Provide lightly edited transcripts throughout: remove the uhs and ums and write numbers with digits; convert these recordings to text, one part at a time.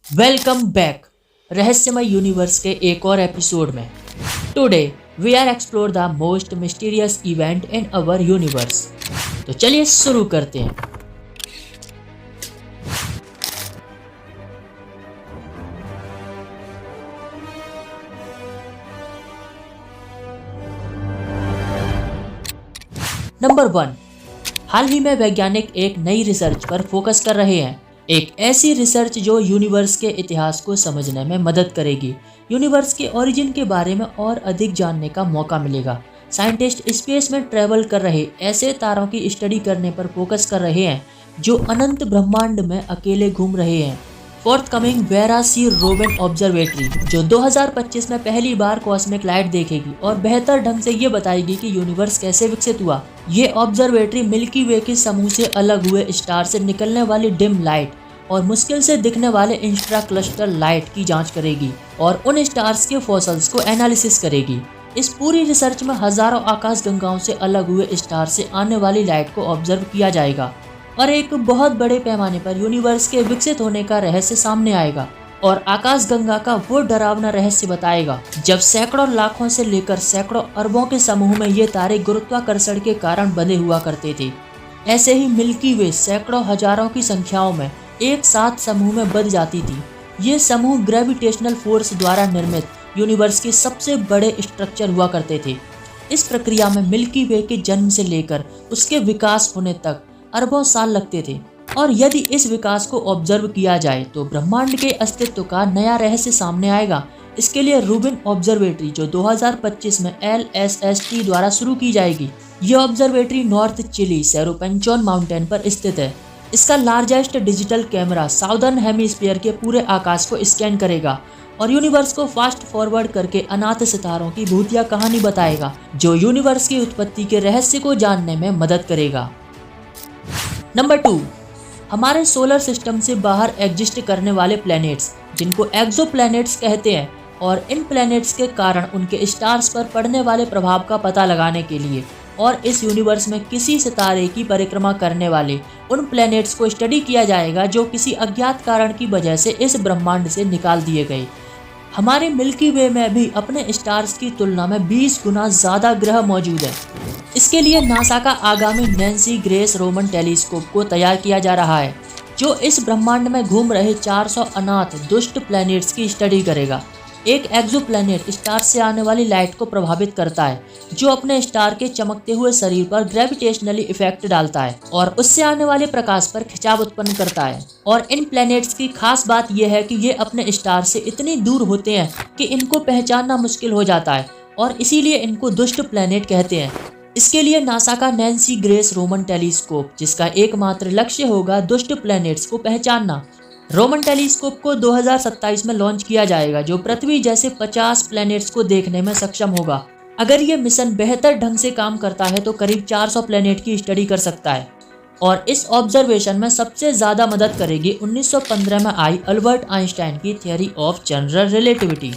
Welcome back रहस्यमय universe के एक और एपिसोड में। Today we are explore the most mysterious event in our universe. तो चलिए शुरू करते हैं। नंबर 1, हाल ही में वैज्ञानिक एक नई रिसर्च पर फोकस कर रहे हैं। एक ऐसी रिसर्च जो यूनिवर्स के इतिहास को समझने में मदद करेगी। यूनिवर्स के ओरिजिन के बारे में और अधिक जानने का मौका मिलेगा। साइंटिस्ट स्पेस में ट्रैवल कर रहे ऐसे तारों की स्टडी करने पर फोकस कर रहे हैं जो अनंत ब्रह्मांड में अकेले घूम रहे हैं। फोर्थकमिंग वेरा सी रोबेन ऑब्जर्वेटरी जो 2025 में पहली बार कॉस्मिक लाइट देखेगी और बेहतर ढंग से ये बताएगी कि यूनिवर्स कैसे विकसित हुआ। ये ऑब्जर्वेटरी मिल्की वे के समूह से अलग हुए स्टार से निकलने वाली डिम लाइट और मुश्किल से दिखने वाले इंट्रा क्लस्टर लाइट की जांच करेगी और उन स्टार्स के फॉसल्स को एनालिसिस करेगी। इस पूरी रिसर्च में हजारों आकाशगंगाओं से अलग हुए स्टार से आने वाली लाइट को ऑब्जर्व किया जाएगा और एक बहुत बड़े पैमाने पर यूनिवर्स के विकसित होने का रहस्य सामने आएगा और आकाशगंगा का वो डरावना रहस्य बताएगा जब सैकड़ों लाखों से लेकर सैकड़ों अरबों के समूह में ये तारे गुरुत्वाकर्षण के कारण बंधे हुआ करते थे। ऐसे ही मिल्की वे सैकड़ों हजारों की संख्याओं में एक साथ समूह में बंध जाती थी। ये समूह ग्रेविटेशनल फोर्स द्वारा निर्मित यूनिवर्स के सबसे बड़े स्ट्रक्चर हुआ करते थे। इस प्रक्रिया में मिल्की वे के जन्म से लेकर उसके विकास होने तक अरबों साल लगते थे और यदि इस विकास को ऑब्जर्व किया जाए तो ब्रह्मांड के अस्तित्व का नया रहस्य सामने आएगा। इसके लिए रूबिन ऑब्जर्वेटरी जो 2025 में LSST द्वारा शुरू की जाएगी। यह observatory north Chile Cerro Pachon mountain पर स्थित है। इसका largest digital camera southern hemisphere के पूरे आकाश को स्कैन करेगा और यूनिवर्स को फास्ट फॉरवर्ड करके अनाथ सितारों की भूतिया कहानी बताएगा जो यूनिवर्स की उत्पत्ति के रहस्य को जानने में मदद करेगा। नंबर 2, हमारे सोलर सिस्टम से बाहर एग्जिस्ट करने वाले प्लैनेट्स जिनको एक्सोप्लैनेट्स कहते हैं और इन प्लैनेट्स के कारण उनके स्टार्स पर पड़ने वाले प्रभाव का पता लगाने के लिए और इस यूनिवर्स में किसी सितारे की परिक्रमा करने वाले उन प्लैनेट्स को स्टडी किया जाएगा जो किसी अज्ञात कारण की वजह से इस ब्रह्मांड से निकाल दिए गए। हमारे मिल्की वे में भी अपने स्टार्स की तुलना में 20 गुना ज़्यादा ग्रह मौजूद है। इसके लिए नासा का आगामी नैन्सी ग्रेस रोमन टेलीस्कोप को तैयार किया जा रहा है जो इस ब्रह्मांड में घूम रहे 400 अनाथ दुष्ट प्लैनेट्स की स्टडी करेगा। एक एक्सोप्लैनेट स्टार से आने वाली लाइट को प्रभावित करता है जो अपने स्टार के चमकते हुए शरीर पर ग्रेविटेशनली इफेक्ट डालता है और उससे आने वाले प्रकाश पर खिंचाव उत्पन्न करता है। और इन प्लैनेट्स की खास बात यह है कि ये अपने स्टार से इतनी दूर होते हैं कि इनको पहचानना मुश्किल हो जाता है और इसीलिए इनको दुष्ट प्लैनेट कहते हैं। इसके लिए नासा का नैन्सी ग्रेस रोमन टेलीस्कोप जिसका एकमात्र लक्ष्य होगा दुष्ट प्लैनेट्स को पहचानना। रोमन टेलीस्कोप को 2027 में लॉन्च किया जाएगा जो पृथ्वी जैसे 50 प्लैनेट्स को देखने में सक्षम होगा। अगर ये मिशन बेहतर ढंग से काम करता है तो करीब 400 प्लैनेट की स्टडी कर सकता है और इस ऑब्जर्वेशन में सबसे ज़्यादा मदद करेगी 1915 में आई अल्बर्ट आइंस्टाइन की थ्योरी ऑफ जनरल रिलेटिविटी,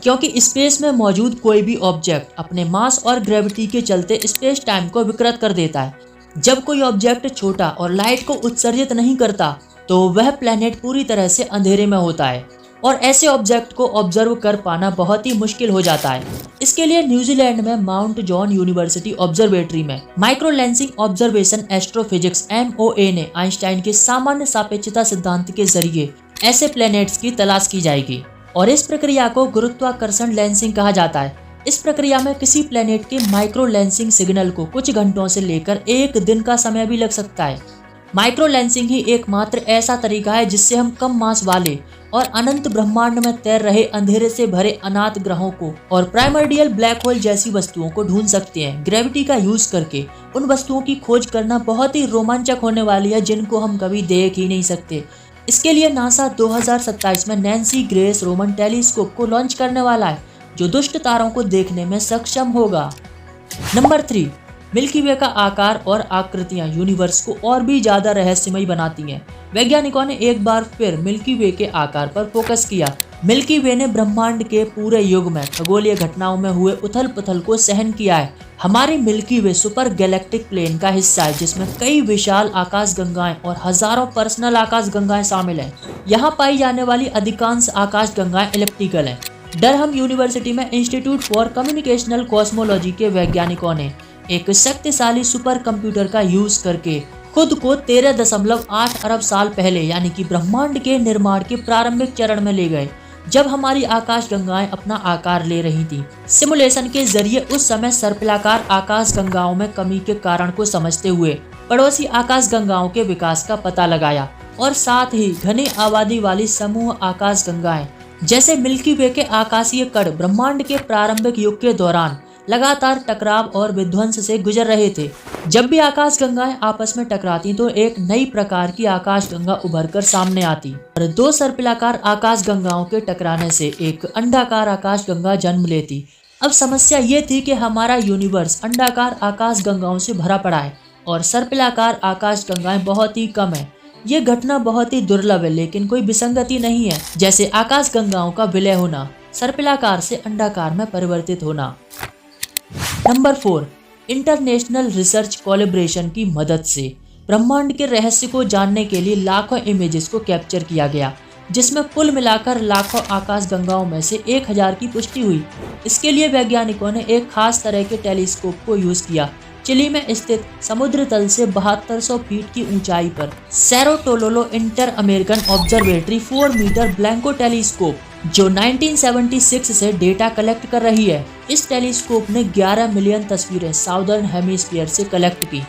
क्योंकि स्पेस में मौजूद कोई भी ऑब्जेक्ट अपने मास और ग्रेविटी के चलते स्पेस टाइम को विकृत कर देता है। जब कोई ऑब्जेक्ट छोटा और लाइट को उत्सर्जित नहीं करता तो वह प्लैनेट पूरी तरह से अंधेरे में होता है और ऐसे ऑब्जेक्ट को ऑब्जर्व कर पाना बहुत ही मुश्किल हो जाता है। इसके लिए न्यूजीलैंड में माउंट जॉन यूनिवर्सिटी ऑब्जर्वेटरी में micro lensing observation astrophysics MOA ने आइंस्टाइन के सामान्य सापेक्षता सिद्धांत के जरिए ऐसे प्लैनेट्स की तलाश की जाएगी और इस प्रक्रिया को गुरुत्वाकर्षण लेंसिंग कहा जाता है। इस प्रक्रिया में किसी प्लैनेट के माइक्रो लेंसिंग सिग्नल को कुछ घंटों से लेकर एक दिन का समय भी लग सकता है। माइक्रो लेंसिंग ही एकमात्र ऐसा तरीका है जिससे हम कम मास वाले और अनंत ब्रह्मांड में तैर रहे अंधेरे से भरे अनाथ ग्रहों को और प्राइमर्डियल ब्लैक होल जैसी वस्तुओं को ढूंढ सकते हैं। ग्रेविटी का यूज करके उन वस्तुओं की खोज करना बहुत ही रोमांचक होने वाली है जिनको हम कभी देख ही नहीं सकते। इसके लिए नासा 2027 में नैन्सी ग्रेस रोमन टेलीस्कोप को लॉन्च करने वाला है जो दुष्ट तारों को देखने में सक्षम होगा। नंबर 3, मिल्की वे का आकार और आकृतियां यूनिवर्स को और भी ज्यादा रहस्यमय बनाती हैं। वैज्ञानिकों ने एक बार फिर मिल्की वे के आकार पर फोकस किया। मिल्की वे ने ब्रह्मांड के पूरे युग में खगोलीय घटनाओं में हुए उथल पुथल को सहन किया है। हमारी मिल्की वे सुपर गैलेक्टिक प्लेन का हिस्सा है, जिसमें कई विशाल आकाश गंगाएं और हजारों पर्सनल आकाश गंगाएं शामिल हैं। यहाँ पाई जाने वाली अधिकांश आकाश गंगाएं इलिप्टिकल हैं। डरहम यूनिवर्सिटी में इंस्टीट्यूट फॉर कम्युनिकेशनल कॉस्मोलॉजी के वैज्ञानिकों ने एक शक्तिशाली सुपर कंप्यूटर का यूज करके खुद को 13.8 अरब साल पहले यानी कि ब्रह्मांड के निर्माण के प्रारंभिक चरण में ले गए, जब हमारी आकाश गंगाएं अपना आकार ले रही थी। सिमुलेशन के जरिए उस समय सर्पिलाकार आकाश गंगाओं में कमी के कारण को समझते हुए पड़ोसी आकाश गंगाओं के विकास का पता लगाया और साथ ही घनी आबादी वाली समूह आकाश गंगाएं जैसे मिल्की वे के आकाशीय कण ब्रह्मांड के प्रारंभिक युग के दौरान लगातार टकराव और विध्वंस से गुजर रहे थे। जब भी आकाश गंगाएं आपस में टकराती तो एक नई प्रकार की आकाश गंगा उभर कर सामने आती और दो सर्पिलाकार आकाश गंगाओं के टकराने से एक अंडाकार आकाश गंगा जन्म लेती। अब समस्या ये थी कि हमारा यूनिवर्स अंडाकार आकाश गंगाओं से भरा पड़ा है और सर्पिलाकार आकाश गंगाएं बहुत ही कम है। ये घटना बहुत ही दुर्लभ है, लेकिन कोई विसंगति नहीं है, जैसे आकाश गंगाओं का विलय होना, सर्पिलाकार से अंडाकार में परिवर्तित होना। नंबर 4, इंटरनेशनल रिसर्च कोलैबोरेशन की मदद से ब्रह्मांड के रहस्य को जानने के लिए लाखों इमेजेस को कैप्चर किया गया, जिसमें कुल मिलाकर लाखों आकाश गंगाओं में से 1000 की पुष्टि हुई। इसके लिए वैज्ञानिकों ने एक खास तरह के टेलीस्कोप को यूज किया। चिली में स्थित समुद्र तल से 7200 फीट की ऊंचाई पर Cerro Tololo Inter American Observatory 4 metre Blanco telescope, जो 1976 से डेटा कलेक्ट कर रही है। इस टेलीस्कोप ने 11 मिलियन तस्वीरें साउदर्न हेमिस्फीयर से कलेक्ट की,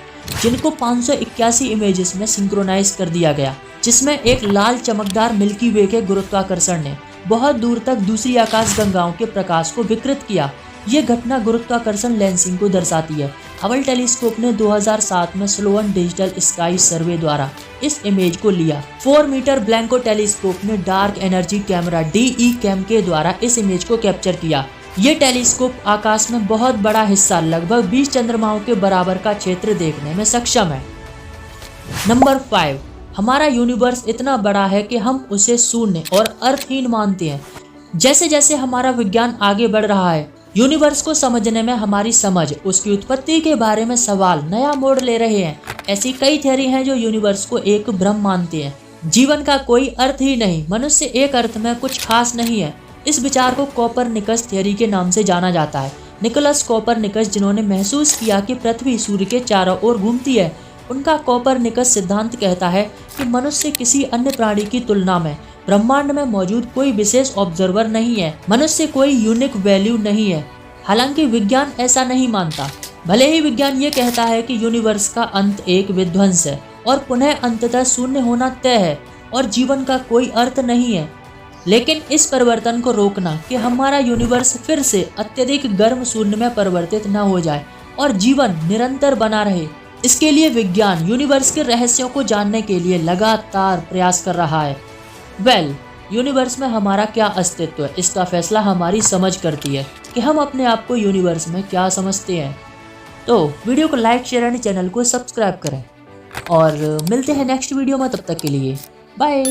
जिनको 581 इमेजेस में सिंक्रोनाइज कर दिया गया, जिसमें एक लाल चमकदार मिल्की वे के गुरुत्वाकर्षण ने बहुत दूर तक दूसरी आकाश गंगाओं के प्रकाश को विकृत किया। ये घटना गुरुत्वाकर्षण लेंसिंग को दर्शाती है। हबल टेलीस्कोप ने 2007 में स्लोवन डिजिटल स्काई सर्वे द्वारा इस इमेज को लिया। 4 मीटर ब्लैंको टेलीस्कोप ने dark energy camera DE cam के द्वारा इस इमेज को कैप्चर किया। ये टेलीस्कोप आकाश में बहुत बड़ा हिस्सा, लगभग 20 चंद्रमाओं के बराबर का क्षेत्र देखने में सक्षम है। नंबर 5, हमारा यूनिवर्स इतना बड़ा है कि हम उसे शून्य और अर्थहीन मानते हैं। जैसे जैसे हमारा विज्ञान आगे बढ़ रहा है, यूनिवर्स को समझने में हमारी समझ, उसकी उत्पत्ति के बारे में सवाल नया मोड़ ले रहे हैं। ऐसी कई थ्योरी हैं जो यूनिवर्स को एक भ्रम मानते हैं। जीवन का कोई अर्थ ही नहीं, मनुष्य एक अर्थ में कुछ खास नहीं है। इस विचार को कोपरनिकस थ्योरी के नाम से जाना जाता है। निकोलस कोपरनिकस, जिन्होंने महसूस किया कि पृथ्वी सूर्य के चारों ओर घूमती है, उनका कोपरनिकस सिद्धांत कहता है कि मनुष्य किसी अन्य प्राणी की तुलना में ब्रह्मांड में मौजूद कोई विशेष ऑब्जर्वर नहीं है। मनुष्य कोई यूनिक वैल्यू नहीं है। हालांकि विज्ञान ऐसा नहीं मानता। भले ही विज्ञान ये कहता है कि यूनिवर्स का अंत एक विध्वंस है और पुनः अंततः शून्य होना तय है और जीवन का कोई अर्थ नहीं है, लेकिन इस परिवर्तन को रोकना कि हमारा यूनिवर्स फिर से अत्यधिक गर्म शून्य में परिवर्तित न हो जाए और जीवन निरंतर बना रहे, इसके लिए विज्ञान यूनिवर्स के रहस्यों को जानने के लिए लगातार प्रयास कर रहा है। यूनिवर्स में हमारा क्या अस्तित्व है, इसका फैसला हमारी समझ करती है कि हम अपने आप को यूनिवर्स में क्या समझते हैं। तो वीडियो को लाइक, शेयर एंड चैनल को सब्सक्राइब करें और मिलते हैं नेक्स्ट वीडियो में। तब तक के लिए बाय।